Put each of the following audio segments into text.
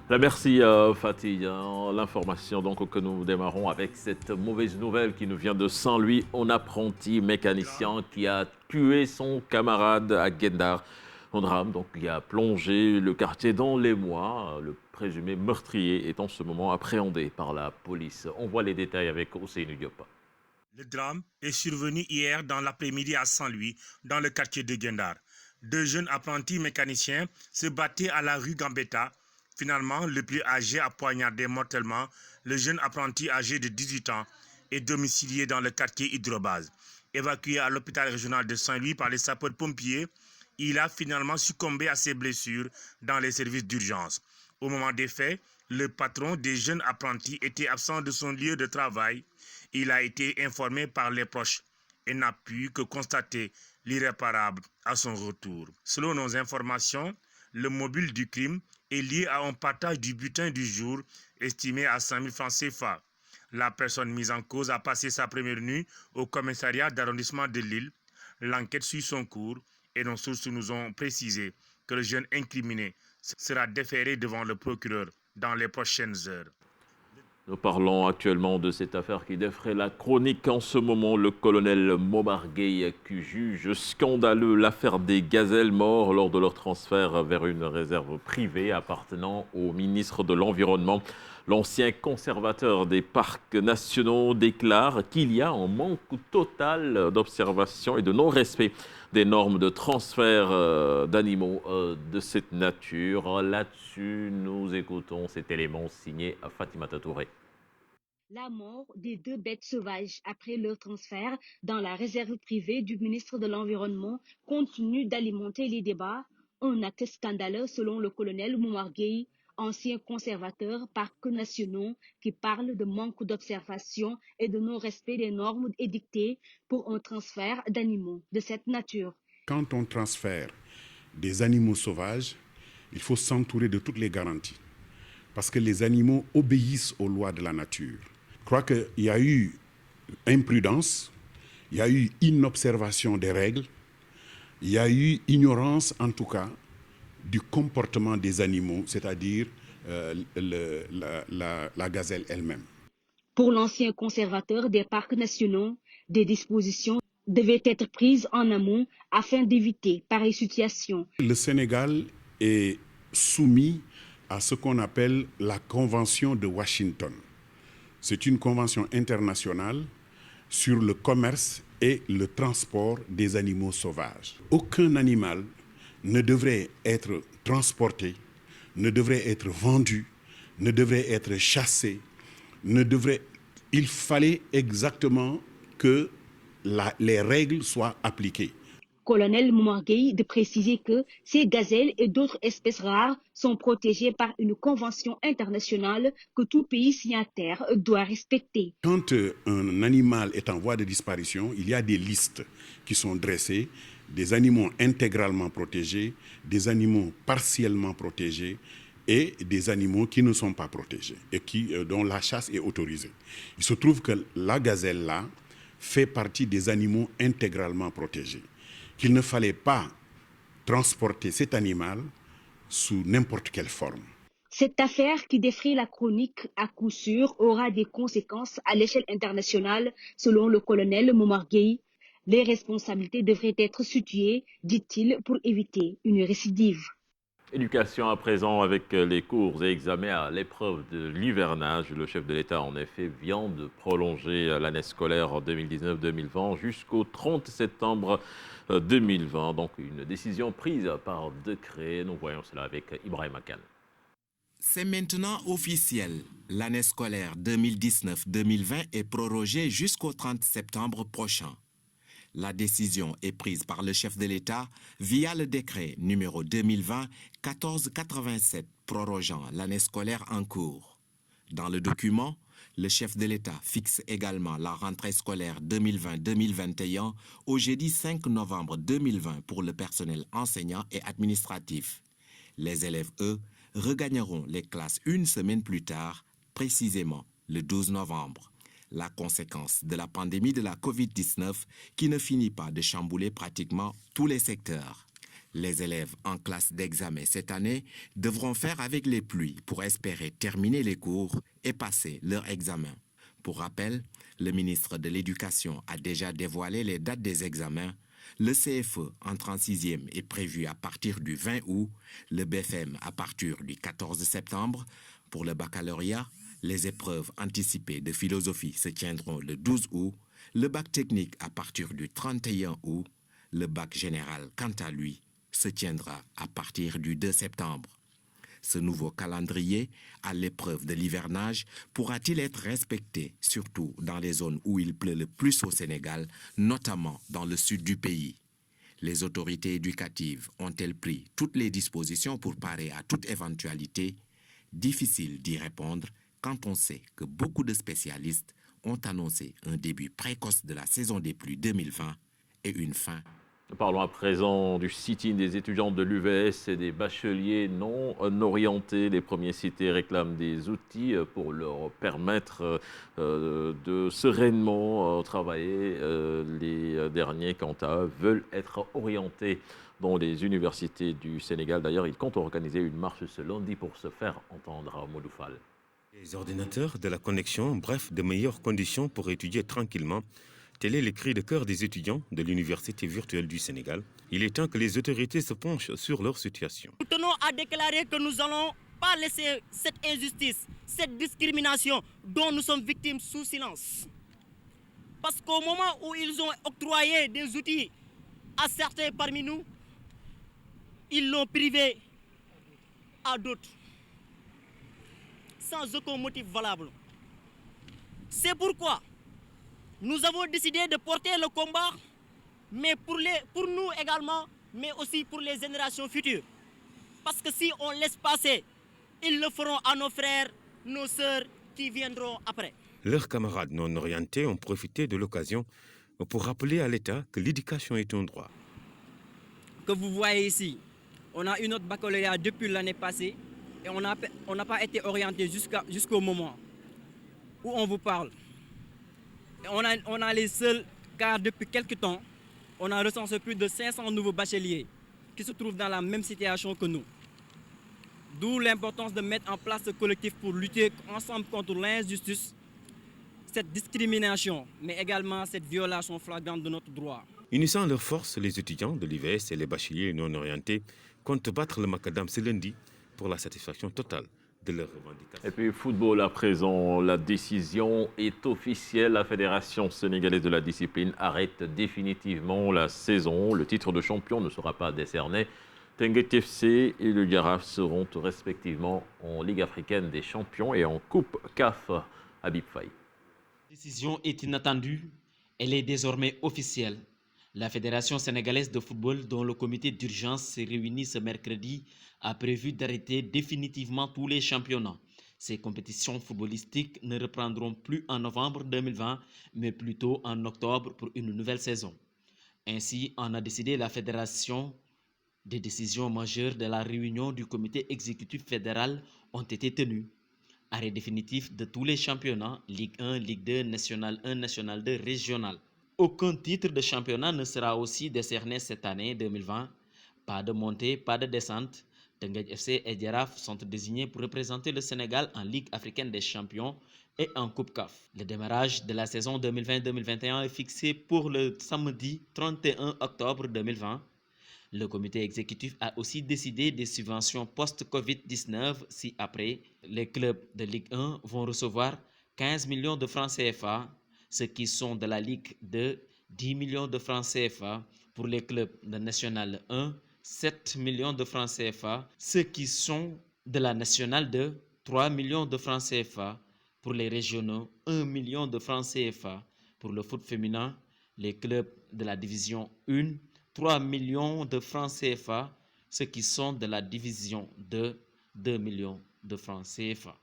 Merci Fatih. L'information donc que nous démarrons avec cette mauvaise nouvelle qui nous vient de Saint-Louis, un apprenti mécanicien qui a tué son camarade à Gendar. Un drame donc qui a plongé le quartier dans l'émoi. Le présumé meurtrier est en ce moment appréhendé par la police. On voit les détails avec Ousseynou Diop. Le drame est survenu hier dans l'après-midi à Saint-Louis, dans le quartier de Gendar. Deux jeunes apprentis mécaniciens se battaient à la rue Gambetta. Finalement, le plus âgé a poignardé mortellement le jeune apprenti âgé de 18 ans et domicilié dans le quartier Hydrobase. Évacué à l'hôpital régional de Saint-Louis par les sapeurs-pompiers, il a finalement succombé à ses blessures dans les services d'urgence. Au moment des faits, le patron des jeunes apprentis était absent de son lieu de travail. Il a été informé par les proches et n'a pu que constater l'irréparable à son retour. Selon nos informations, le mobile du crime est lié à un partage du butin du jour estimé à 5 000 francs CFA. La personne mise en cause a passé sa première nuit au commissariat d'arrondissement de Lille. L'enquête suit son cours et nos sources nous ont précisé que le jeune incriminé sera déféré devant le procureur dans les prochaines heures. Nous parlons actuellement de cette affaire qui défraie la chronique en ce moment. Le colonel Momarguey qui juge scandaleux l'affaire des gazelles morts lors de leur transfert vers une réserve privée appartenant au ministre de l'Environnement. L'ancien conservateur des parcs nationaux déclare qu'il y a un manque total d'observation et de non-respect des normes de transfert d'animaux de cette nature. Là-dessus, nous écoutons cet élément signé Fatima Touré. La mort des deux bêtes sauvages après leur transfert dans la réserve privée du ministre de l'Environnement continue d'alimenter les débats. Un acte scandaleux selon le colonel Moumarguey, ancien conservateur parcs nationaux, qui parle de manque d'observation et de non-respect des normes édictées pour un transfert d'animaux de cette nature. Quand on transfère des animaux sauvages, il faut s'entourer de toutes les garanties. Parce que les animaux obéissent aux lois de la nature. Je crois qu'il y a eu imprudence, il y a eu inobservation des règles, il y a eu ignorance, en tout cas, du comportement des animaux, c'est-à-dire la gazelle elle-même. Pour l'ancien conservateur des parcs nationaux, des dispositions devaient être prises en amont afin d'éviter pareille situation. Le Sénégal est soumis à ce qu'on appelle la Convention de Washington. C'est une convention internationale sur le commerce et le transport des animaux sauvages. Aucun animal ne devrait être transporté, ne devrait être vendu, ne devrait être chassé, il fallait exactement que les règles soient appliquées. Colonel Moumarguey de préciser que ces gazelles et d'autres espèces rares sont protégées par une convention internationale que tout pays signataire doit respecter. Quand un animal est en voie de disparition, il y a des listes qui sont dressées, des animaux intégralement protégés, des animaux partiellement protégés et des animaux qui ne sont pas protégés et dont la chasse est autorisée. Il se trouve que la gazelle-là fait partie des animaux intégralement protégés, qu'il ne fallait pas transporter cet animal sous n'importe quelle forme. Cette affaire qui défraie la chronique à coup sûr aura des conséquences à l'échelle internationale, selon le colonel Moumarguey. Les responsabilités devraient être situées, dit-il, pour éviter une récidive. Éducation à présent avec les cours et examens à l'épreuve de l'hivernage. Le chef de l'État, en effet, vient de prolonger l'année scolaire 2019-2020 jusqu'au 30 septembre 2020. Donc une décision prise par décret. Nous voyons cela avec Ibrahim Akan. C'est maintenant officiel. L'année scolaire 2019-2020 est prorogée jusqu'au 30 septembre prochain. La décision est prise par le chef de l'État via le décret numéro 2020-1487 prorogeant l'année scolaire en cours. Dans le document, le chef de l'État fixe également la rentrée scolaire 2020-2021 au jeudi 5 novembre 2020 pour le personnel enseignant et administratif. Les élèves, eux, regagneront les classes une semaine plus tard, précisément le 12 novembre. La conséquence de la pandémie de la COVID-19 qui ne finit pas de chambouler pratiquement tous les secteurs. Les élèves en classe d'examen cette année devront faire avec les pluies pour espérer terminer les cours et passer leur examen. Pour rappel, le ministre de l'Éducation a déjà dévoilé les dates des examens. Le CFE entrée en 6e est prévu à partir du 20 août, le BFM à partir du 14 septembre. Pour le baccalauréat, les épreuves anticipées de philosophie se tiendront le 12 août, le bac technique à partir du 31 août, le bac général, quant à lui, se tiendra à partir du 2 septembre. Ce nouveau calendrier, à l'épreuve de l'hivernage, pourra-t-il être respecté, surtout dans les zones où il pleut le plus au Sénégal, notamment dans le sud du pays? Les autorités éducatives ont-elles pris toutes les dispositions pour parer à toute éventualité? Difficile d'y répondre quand on sait que beaucoup de spécialistes ont annoncé un début précoce de la saison des pluies 2020 et une fin. Parlons à présent du sit-in des étudiants de l'UVS et des bacheliers non orientés. Les premiers cités réclament des outils pour leur permettre de sereinement travailler. Les derniers, quant à eux, veulent être orientés dans les universités du Sénégal. D'ailleurs, ils comptent organiser une marche ce lundi pour se faire entendre à Modou-Fall. Les ordinateurs, de la connexion, bref, de meilleures conditions pour étudier tranquillement. Tel est le cri de cœur des étudiants de l'Université virtuelle du Sénégal. Il est temps que les autorités se penchent sur leur situation. Nous tenons à déclarer que nous n'allons pas laisser cette injustice, cette discrimination dont nous sommes victimes sous silence. Parce qu'au moment où ils ont octroyé des outils à certains parmi nous, ils l'ont privé à d'autres, sans aucun motif valable. C'est pourquoi nous avons décidé de porter le combat, mais pour nous également, mais aussi pour les générations futures. Parce que si on laisse passer, ils le feront à nos frères, nos sœurs qui viendront après. Leurs camarades non orientés ont profité de l'occasion pour rappeler à l'État que l'éducation est un droit. Que vous voyez ici, on a eu notre baccalauréat depuis l'année passée et on n'a pas été orienté jusqu'au moment où on vous parle. On a les seuls, car depuis quelques temps, on a recensé plus de 500 nouveaux bacheliers qui se trouvent dans la même situation que nous. D'où l'importance de mettre en place ce collectif pour lutter ensemble contre l'injustice, cette discrimination, mais également cette violation flagrante de notre droit. Unissant leurs forces, les étudiants de l'IVS et les bacheliers non orientés comptent battre le macadam ce lundi pour la satisfaction totale de leurs revendications. Et puis football à présent, la décision est officielle. La Fédération sénégalaise de la discipline arrête définitivement la saison. Le titre de champion ne sera pas décerné. Teungueth FC et le Jaraaf seront respectivement en Ligue africaine des champions et en Coupe CAF. Habib Faye. La décision est inattendue. Elle est désormais officielle. La Fédération sénégalaise de football, dont le comité d'urgence s'est réuni ce mercredi, a prévu d'arrêter définitivement tous les championnats. Ces compétitions footballistiques ne reprendront plus en novembre 2020, mais plutôt en octobre pour une nouvelle saison. Ainsi, en a décidé la Fédération. Des décisions majeures de la réunion du comité exécutif fédéral ont été tenues. Arrêt définitif de tous les championnats, Ligue 1, Ligue 2, National 1, National 2, Régional. Aucun titre de championnat ne sera aussi décerné cette année 2020. Pas de montée, pas de descente. Teungueth FC et Jaraaf sont désignés pour représenter le Sénégal en Ligue africaine des champions et en Coupe CAF. Le démarrage de la saison 2020-2021 est fixé pour le samedi 31 octobre 2020. Le comité exécutif a aussi décidé des subventions post-Covid-19 ci-après. Les clubs de Ligue 1 vont recevoir 15 millions de francs CFA, ceux qui sont de la Ligue 2, 10 millions de francs CFA. Pour les clubs de National 1, 7 millions de francs CFA. Ceux qui sont de la National 2, 3 millions de francs CFA. Pour les régionaux, 1 million de francs CFA. Pour le foot féminin, les clubs de la division 1, 3 millions de francs CFA. Ceux qui sont de la division 2, 2 millions de francs CFA.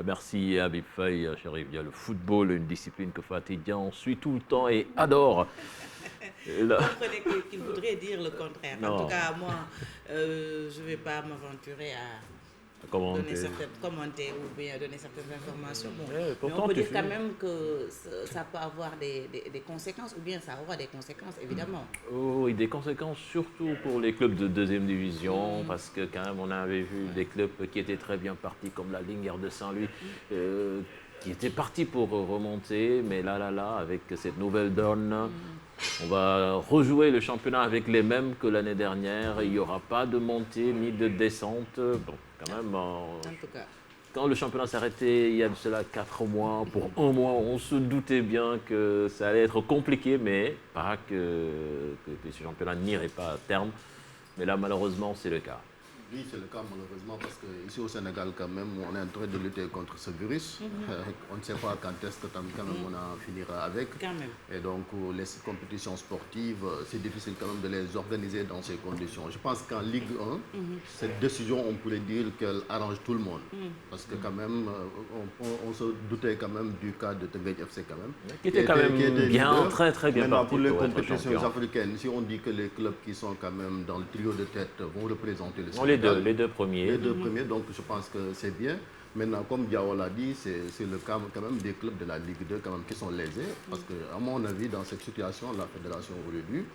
Merci Habib Faye, Chérif. Il y a le football, une discipline que Fatih Dian suit tout le temps et adore. Vous comprenez qu'il voudrait dire le contraire. Non. En tout cas, moi, je ne vais pas m'aventurer à commenter ou bien donner certaines informations. Bon. Ouais, Mais pourtant, on peut tu dire quand fais- même que ça peut avoir des conséquences, ou bien ça aura des conséquences, évidemment. Oh, oui, des conséquences surtout pour les clubs de deuxième division, parce que quand même on avait vu des clubs qui étaient très bien partis, comme la Lingard de Saint-Louis, qui étaient partis pour remonter, mais là, avec cette nouvelle donne, on va rejouer le championnat avec les mêmes que l'année dernière. Il n'y aura pas de montée ni de descente. Bon, quand même, En tout cas. quand le championnat s'est arrêté il y a de cela 4 mois, pour un mois, on se doutait bien que ça allait être compliqué, mais pas que ce championnat n'irait pas à terme. Mais là, malheureusement, c'est le cas. Oui, c'est le cas malheureusement parce qu'ici au Sénégal, quand même, on est en train de lutter contre ce virus. On ne sait pas quand est-ce que quand même on en finira avec. Quand même. Et donc, les compétitions sportives, c'est difficile quand même de les organiser dans ces conditions. Je pense qu'en Ligue 1, cette décision, on pourrait dire qu'elle arrange tout le monde. Parce que quand même, on se doutait quand même du cas de Teungueth FC quand même. Qui était quand même bien, leader. très très bien Maintenant, parti pour les pour être compétitions champion. africaines, si on dit que les clubs qui sont quand même dans le trio de tête vont représenter le Sénégal. Les deux premiers. Les deux premiers, donc je pense que c'est bien. Maintenant, comme Diao l'a dit, c'est le cas quand même des clubs de la Ligue 2 quand même qui sont lésés. Parce qu'à mon avis, dans cette situation, la fédération aurait dû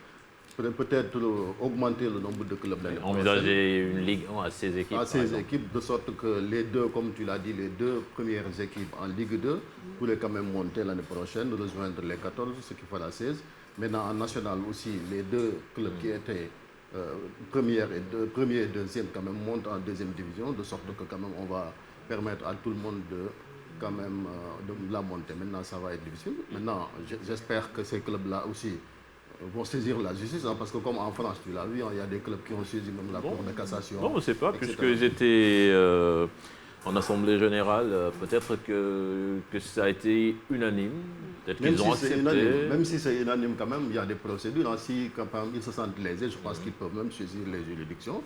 peut-être augmenter le nombre de clubs l'année prochaine. Envisager une Ligue 1 à 16 équipes. À par 16 exemple. équipes, de sorte que les deux, comme tu l'as dit, les deux premières équipes en Ligue 2 pourraient quand même monter l'année prochaine, rejoindre les 14, ce qui fera 16. Maintenant, en national aussi, les deux clubs qui étaient premier et deuxième quand même montent en deuxième division, de sorte que quand même on va permettre à tout le monde de quand même de la monter. Maintenant, ça va être difficile. Maintenant, j'espère que ces clubs-là aussi vont saisir la justice, hein, parce que comme en France, tu l'as vu, hein, il y a des clubs qui ont saisi même la Cour de cassation. Non, on ne sait pas, etc. puisqu'ils étaient en assemblée générale. Peut-être que ça a été unanime. Peut-être Même qu'ils ont si c'est accepté. unanime, même si c'est unanime quand même, il y a des procédures. Hein. Si quand même, ils se sentent lésés, je pense qu'ils peuvent même saisir les juridictions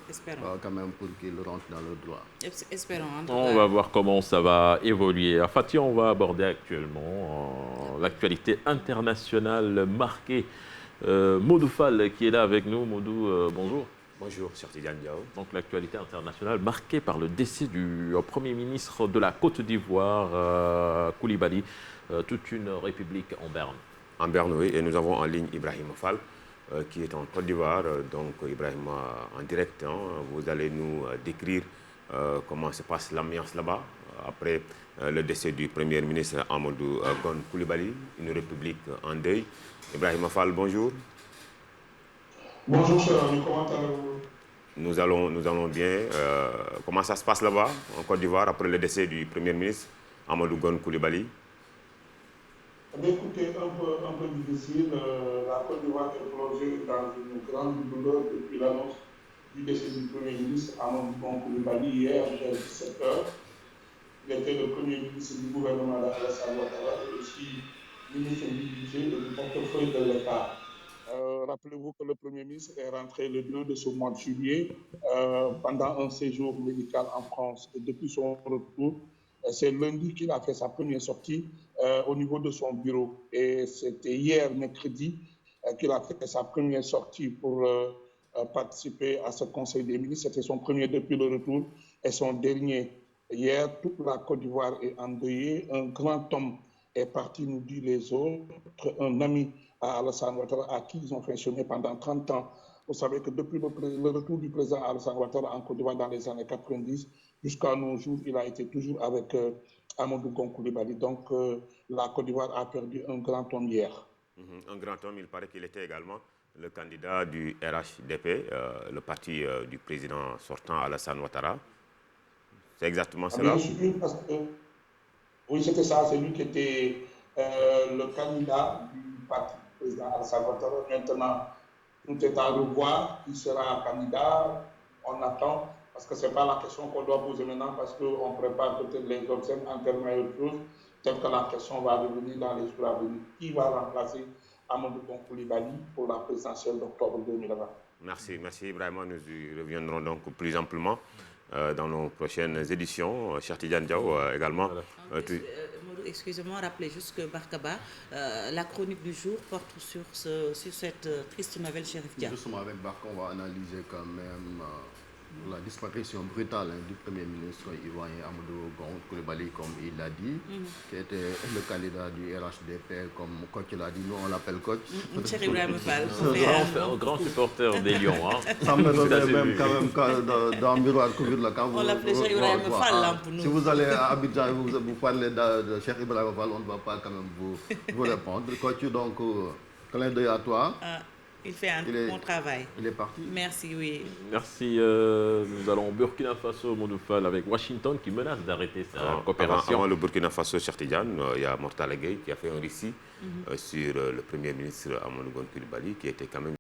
quand même pour qu'ils rentrent dans le droit. Espérons. En tout On cas. va voir comment ça va évoluer. À Fatih, on va aborder actuellement l'actualité internationale marquée. Modou Fall qui est là avec nous. Modou, bonjour. Bonjour, cher Tidiane Diao. Donc l'actualité internationale marquée par le décès du Premier ministre de la Côte d'Ivoire, Koulibaly, toute une république en berne. En Berne, oui, et nous avons en ligne Ibrahima Fall, qui est en Côte d'Ivoire. Donc Ibrahima, en direct, hein, vous allez nous décrire comment se passe l'ambiance là-bas, après le décès du Premier ministre Amadou Gon Koulibaly, une république en deuil. Ibrahima Fall, bonjour. Bonjour cher ami, comment allez-vous? Nous allons bien. Comment ça se passe là-bas, en Côte d'Ivoire, après le décès du Premier ministre Amadou Gon Koulibaly? Écoutez, un peu difficile. La Côte d'Ivoire est plongée dans une grande douleur depuis l'annonce du décès du Premier ministre Amadou Gon Koulibaly hier vers 17h. Il était le Premier ministre du gouvernement d'Alassane Ouattara et aussi ministre du budget et du portefeuille de l'État. Rappelez-vous que le Premier ministre est rentré le 2 de ce mois de juillet pendant un séjour médical en France. Et depuis son retour, c'est lundi qu'il a fait sa première sortie au niveau de son bureau. Et c'était hier, mercredi, qu'il a fait sa première sortie pour participer à ce Conseil des ministres. C'était son premier depuis le retour et son dernier. Hier, toute la Côte d'Ivoire est endeuillée. Un grand homme est parti, nous dit les autres, un ami à Alassane Ouattara, à qui ils ont fonctionné pendant 30 ans. Vous savez que depuis le retour du président Alassane Ouattara en Côte d'Ivoire dans les années 90, jusqu'à nos jours, il a été toujours avec Amadou Gon Koulibaly. Donc, la Côte d'Ivoire a perdu un grand homme hier. Un grand homme, il paraît qu'il était également le candidat du RHDP, le parti du président sortant Alassane Ouattara. C'est exactement cela? Bien sûr, parce que oui, c'était ça, c'est lui qui était le candidat du parti du président Alassane Ouattara. Maintenant, tout est à revoir, qui sera candidat, on attend, parce que ce n'est pas la question qu'on doit poser maintenant, parce qu'on prépare peut-être les obsèques en termes d'autres choses, telle que la question va revenir dans les jours à venir. Qui va remplacer Amadou Gon Koulibaly pour la présidentielle d'octobre 2020? Merci Ibrahima, nous y reviendrons donc plus amplement dans nos prochaines éditions. Cher Tidiane Diao également. Excusez-moi, rappelez juste que Barkaba, la chronique du jour porte sur cette triste nouvelle, Chérif Dia. Justement, avec Barka, on va analyser quand même la disparition brutale du Premier ministre ivoirien Amadou Gon Coulibaly, comme il l'a dit, qui était le candidat du RHDP, comme coach l'a dit, nous on l'appelle coach. Cheikh Ibrahima Fall. Un grand supporter des Lions. Hein. Ça me donne même quand même dans le miroir couvrir la cam. On l'appelait Cheikh Ibrahima Fall pour nous. Si vous allez à Abidjan, vous parlez de Cheikh Ibrahima Fall, on ne va pas quand même vous répondre. Coach, donc, clin d'œil à toi. Il fait un bon travail. Il est parti. Merci, oui. Merci. Nous allons au Burkina Faso, Mondoufal, avec Washington qui menace d'arrêter sa coopération. Avant le Burkina Faso, Cheikh Tidiane, il y a Mortala Gueye qui a fait un récit sur le Premier ministre Amadou Gon Coulibaly qui était quand même